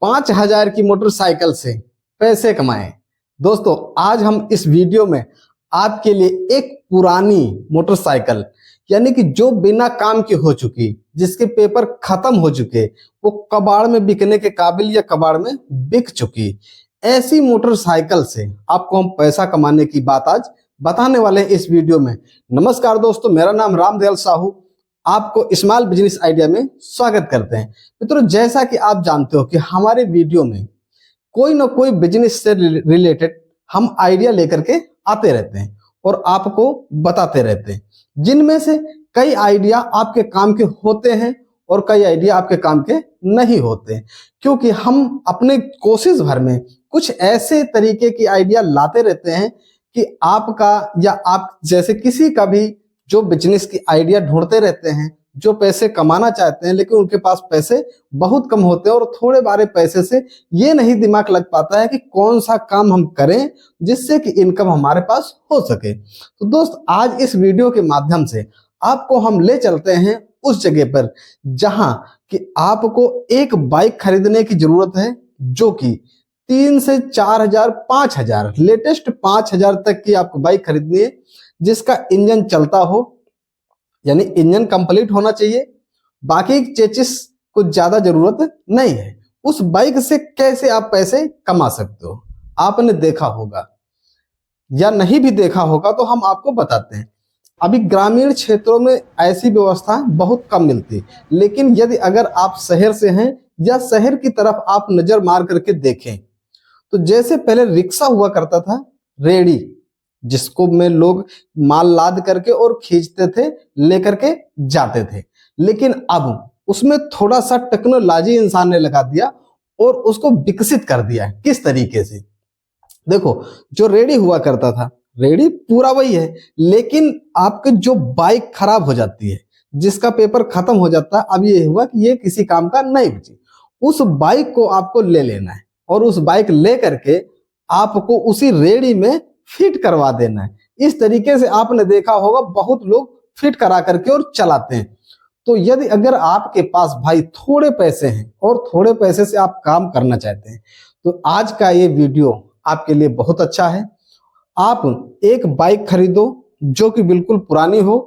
5,000 की मोटरसाइकिल से पैसे कमाएं। दोस्तों, आज हम इस वीडियो में आपके लिए एक पुरानी मोटरसाइकिल यानी कि जो बिना काम की हो चुकी, जिसके पेपर खत्म हो चुके, वो कबाड़ में बिकने के काबिल या कबाड़ में बिक चुकी, ऐसी मोटरसाइकिल से आपको हम पैसा कमाने की बात आज बताने वाले हैं इस वीडियो में। नमस्कार दोस्तों, मेरा नाम रामदयाल साहू, आपको स्मॉल बिजनेस आइडिया में स्वागत करते हैं। मित्रों, जैसा कि आप जानते हो कि हमारे वीडियो में कोई ना कोई बिजनेस से रिलेटेड हम आइडिया लेकर के आते रहते हैं और आपको बताते रहते हैं, जिनमें से कई आइडिया आपके काम के होते हैं और कई आइडिया आपके काम के नहीं होते हैं, क्योंकि हम अपने कोशिश भर में कुछ ऐसे तरीके की आइडिया लाते रहते हैं कि आपका या आप जैसे किसी का भी जो बिजनेस की आइडिया ढूंढते रहते हैं, जो पैसे कमाना चाहते हैं लेकिन उनके पास पैसे बहुत कम होते हैं और थोड़े बारे पैसे से ये नहीं दिमाग लग पाता है कि कौन सा काम हम करें जिससे कि इनकम हमारे पास हो सके। तो दोस्त, आज इस वीडियो के माध्यम से आपको हम ले चलते हैं उस जगह पर जहां कि आपको एक बाइक खरीदने की जरूरत है, जो कि 3 से 4,000 5,000 लेटेस्ट 5,000 तक की आपको बाइक खरीदनी है, जिसका इंजन चलता हो, यानी इंजन कंप्लीट होना चाहिए, बाकी चेचिस कुछ ज्यादा जरूरत नहीं है। उस बाइक से कैसे आप पैसे कमा सकते हो, आपने देखा होगा या नहीं भी देखा होगा तो हम आपको बताते हैं। अभी ग्रामीण क्षेत्रों में ऐसी व्यवस्था बहुत कम मिलती, लेकिन यदि अगर आप शहर से हैं या शहर की तरफ आप नजर मार करके देखें तो जैसे पहले रिक्शा हुआ करता था, रेडी, जिसको में लोग माल लाद करके और खींचते थे, लेकर के जाते थे, लेकिन अब उसमें थोड़ा सा टेक्नोलॉजी इंसान ने लगा दिया और उसको विकसित कर दिया है। किस तरीके से? देखो, जो रेडी हुआ करता था, रेडी पूरा वही है, लेकिन आपके जो बाइक खराब हो जाती है, जिसका पेपर खत्म हो जाता है, अब ये हुआ कि ये किसी काम का नहीं बची, उस बाइक को आपको ले लेना है और उस बाइक ले करके आपको उसी रेडी में फिट करवा देना है। इस तरीके से आपने देखा होगा बहुत लोग फिट करा करके और चलाते हैं। तो यदि अगर आपके पास भाई थोड़े पैसे हैं और थोड़े पैसे से आप काम करना चाहते हैं, तो आज का ये वीडियो आपके लिए बहुत अच्छा है। आप एक बाइक खरीदो जो कि बिल्कुल पुरानी हो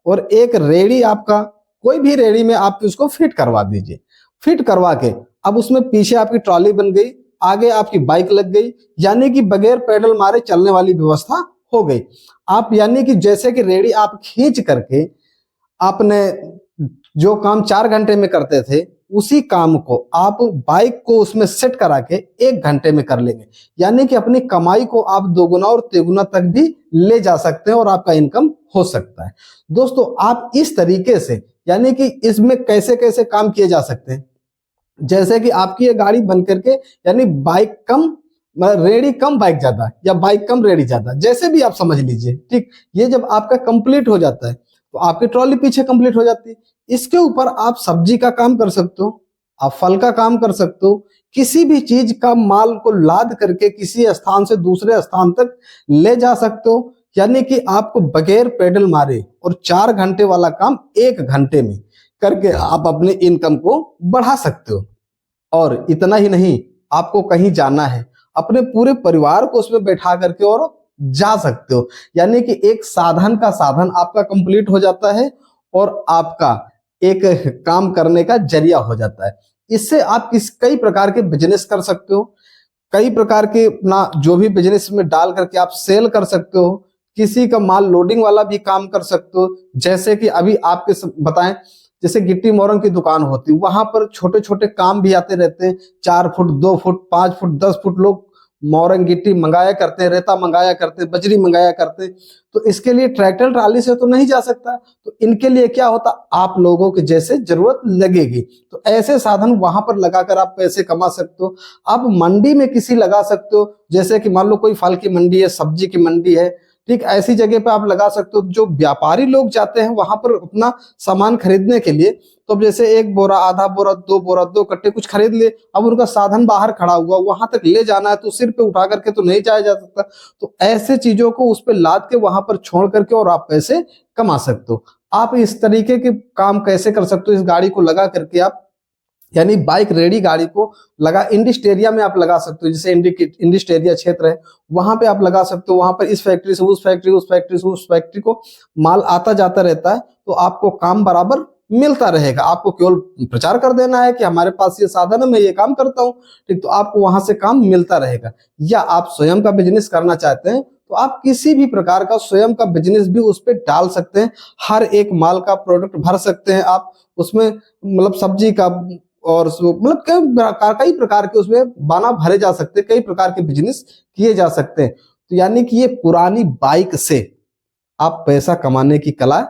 और एक रेडी, आपका कोई भी रेडी में आप उसको फिट करवा दीजिए। फिट करवा के अब उसमें पीछे आपकी ट्रॉली बन गई, आगे आपकी बाइक लग गई, यानी कि बगैर पेडल मारे चलने वाली व्यवस्था हो गई। आप यानी कि जैसे कि रेडी आप खींच करके आपने जो काम 4 घंटे में करते थे, उसी काम को आप बाइक को उसमें सेट करा के 1 घंटे में कर लेंगे, यानी कि अपनी कमाई को आप दोगुना और तिगुना तक भी ले जा सकते हैं और आपका इनकम हो सकता है। दोस्तों, आप इस तरीके से यानी कि इसमें कैसे कैसे काम किए जा सकते हैं, जैसे कि आपकी ये गाड़ी बन करके यानी बाइक कम रेडी कम बाइक ज्यादा या बाइक कम रेडी ज्यादा, जैसे भी आप समझ लीजिए, ठीक। ये जब आपका कंप्लीट हो जाता है तो आपकी ट्रॉली पीछे कंप्लीट हो जाती है। इसके ऊपर आप सब्जी का काम कर सकते हो, आप फल का काम कर सकते हो, किसी भी चीज का माल को लाद करके किसी स्थान से दूसरे स्थान तक ले जा सकते हो, यानी कि आपको बगैर पेडल मारे और 4 घंटे वाला काम 1 घंटे में करके आप अपने इनकम को बढ़ा सकते हो। और इतना ही नहीं, आपको कहीं जाना है, अपने पूरे परिवार को उसमें बैठा करके और जा सकते हो, यानी कि एक साधन का साधन आपका कंप्लीट हो जाता है और आपका एक काम करने का जरिया हो जाता है। इससे आप कई प्रकार के बिजनेस कर सकते हो, कई प्रकार के अपना जो भी बिजनेस में डाल करके आप सेल कर सकते हो, किसी का माल लोडिंग वाला भी काम कर सकते हो। जैसे कि अभी आपके बताएं, जैसे गिट्टी मोरंग की दुकान होती है, वहां पर छोटे छोटे काम भी आते रहते हैं, 4 फुट 2 फुट 5 फुट 10 फुट लोग मोरंग गिट्टी मंगाया करते हैं, रेता मंगाया करते हैं, बजरी मंगाया करते हैं। तो इसके लिए ट्रैक्टर ट्राली से तो नहीं जा सकता, तो इनके लिए क्या होता, आप लोगों के जैसे जरूरत लगेगी, तो ऐसे साधन वहां पर लगाकर आप पैसे कमा सकते हो। आप मंडी में किसी लगा सकते हो, जैसे कि मान लो कोई फल की मंडी है, सब्जी की मंडी है, ठीक, ऐसी जगह पे आप लगा सकते हो। जो व्यापारी लोग जाते हैं वहां पर अपना सामान खरीदने के लिए, तो जैसे 1 बोरा, आधा बोरा, 2 बोरा, 2 कट्टे कुछ खरीद लिए, अब उनका साधन बाहर खड़ा हुआ, वहां तक ले जाना है तो सिर पे उठा करके तो नहीं जाया जा सकता, तो ऐसे चीजों को उस पर लाद के वहां पर छोड़ करके और आप पैसे कमा सकते हो। आप इस तरीके के काम कैसे कर सकते हो, इस गाड़ी को लगा करके आप यानी बाइक रेडी गाड़ी को लगा इंडस्ट्री एरिया में आप लगा सकते हो, जैसे इंडस्ट्री एरिया क्षेत्र है वहां पे आप लगा सकते हो। वहां पर इस फैक्ट्री से उस फैक्ट्री, उस फैक्ट्री से उस फैक्ट्री को माल आता जाता रहता है, तो आपको काम बराबर मिलता रहेगा। आपको केवल प्रचार कर देना है कि हमारे पास ये साधन है, मैं ये काम करता हूँ, ठीक, तो आपको वहां से काम मिलता रहेगा। या आप स्वयं का बिजनेस करना चाहते हैं तो आप किसी भी प्रकार का स्वयं का बिजनेस भी उस पर डाल सकते हैं। हर एक माल का प्रोडक्ट भर सकते हैं आप उसमें, मतलब सब्जी का और मतलब कई प्रकार के उसमें बाना भरे जा सकते हैं, कई प्रकार के बिजनेस किए जा सकते हैं। तो यानी कि ये पुरानी बाइक से आप पैसा कमाने की कला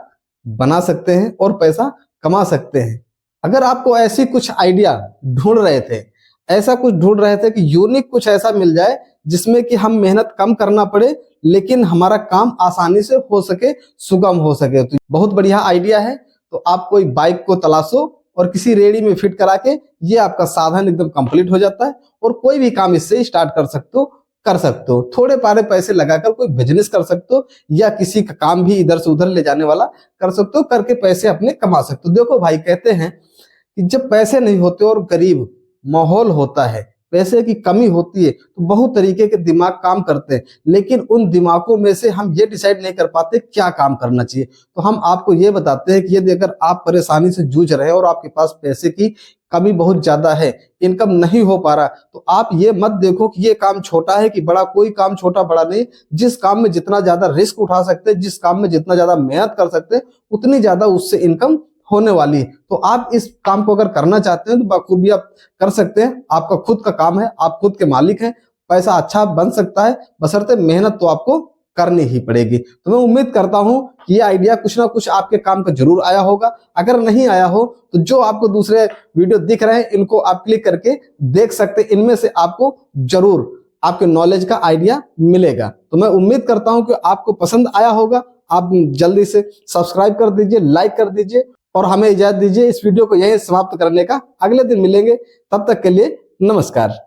बना सकते हैं और पैसा कमा सकते हैं। अगर आपको ऐसी कुछ आइडिया ढूंढ रहे थे, ऐसा कुछ ढूंढ रहे थे कि यूनिक कुछ ऐसा मिल जाए जिसमें कि हम मेहनत कम करना पड़े लेकिन हमारा काम आसानी से हो सके, सुगम हो सके, तो बहुत बढ़िया आइडिया है। तो आप कोई बाइक को तलाशो और किसी रेडी में फिट करा के ये आपका साधन एकदम कंप्लीट हो जाता है और कोई भी काम इससे स्टार्ट कर सकते हो। थोड़े पारे पैसे लगाकर कोई बिजनेस कर सकते हो या किसी का काम भी इधर से उधर ले जाने वाला कर सकते हो, करके पैसे अपने कमा सकते हो। देखो भाई, कहते हैं कि जब पैसे नहीं होते और गरीब माहौल होता है, पैसे की कमी होती है, तो बहुत तरीके के दिमाग काम करते हैं, लेकिन उन दिमागों में से हम ये डिसाइड नहीं कर पाते क्या काम करना चाहिए। तो हम आपको ये बताते हैं कि यदि अगर आप परेशानी से जूझ रहे हैं और आपके पास पैसे की कमी बहुत ज्यादा है, इनकम नहीं हो पा रहा, तो आप ये मत देखो कि ये काम छोटा है कि बड़ा, कोई काम छोटा बड़ा नहीं। जिस काम में जितना ज्यादा रिस्क उठा सकते हैं, जिस काम में जितना ज्यादा मेहनत कर सकते हैं, उतनी ज्यादा उससे इनकम होने वाली है। तो आप इस काम को अगर करना चाहते हैं तो बखूबी आप कर सकते हैं। आपका खुद का काम है, आप खुद के मालिक हैं, पैसा अच्छा बन सकता है, बशर्ते मेहनत तो आपको करनी ही पड़ेगी। तो मैं उम्मीद करता हूं कि ये आइडिया कुछ ना कुछ आपके काम का जरूर आया होगा। अगर नहीं आया हो तो जो आपको दूसरे वीडियो दिख रहे हैं इनको आप क्लिक करके देख सकते हैं, इनमें से आपको जरूर आपके नॉलेज का आइडिया मिलेगा। तो मैं उम्मीद करता हूं कि आपको पसंद आया होगा। आप जल्दी से सब्सक्राइब कर दीजिए, लाइक कर दीजिए और हमें इजाजत दीजिए इस वीडियो को यहीं समाप्त करने का। अगले दिन मिलेंगे, तब तक के लिए नमस्कार।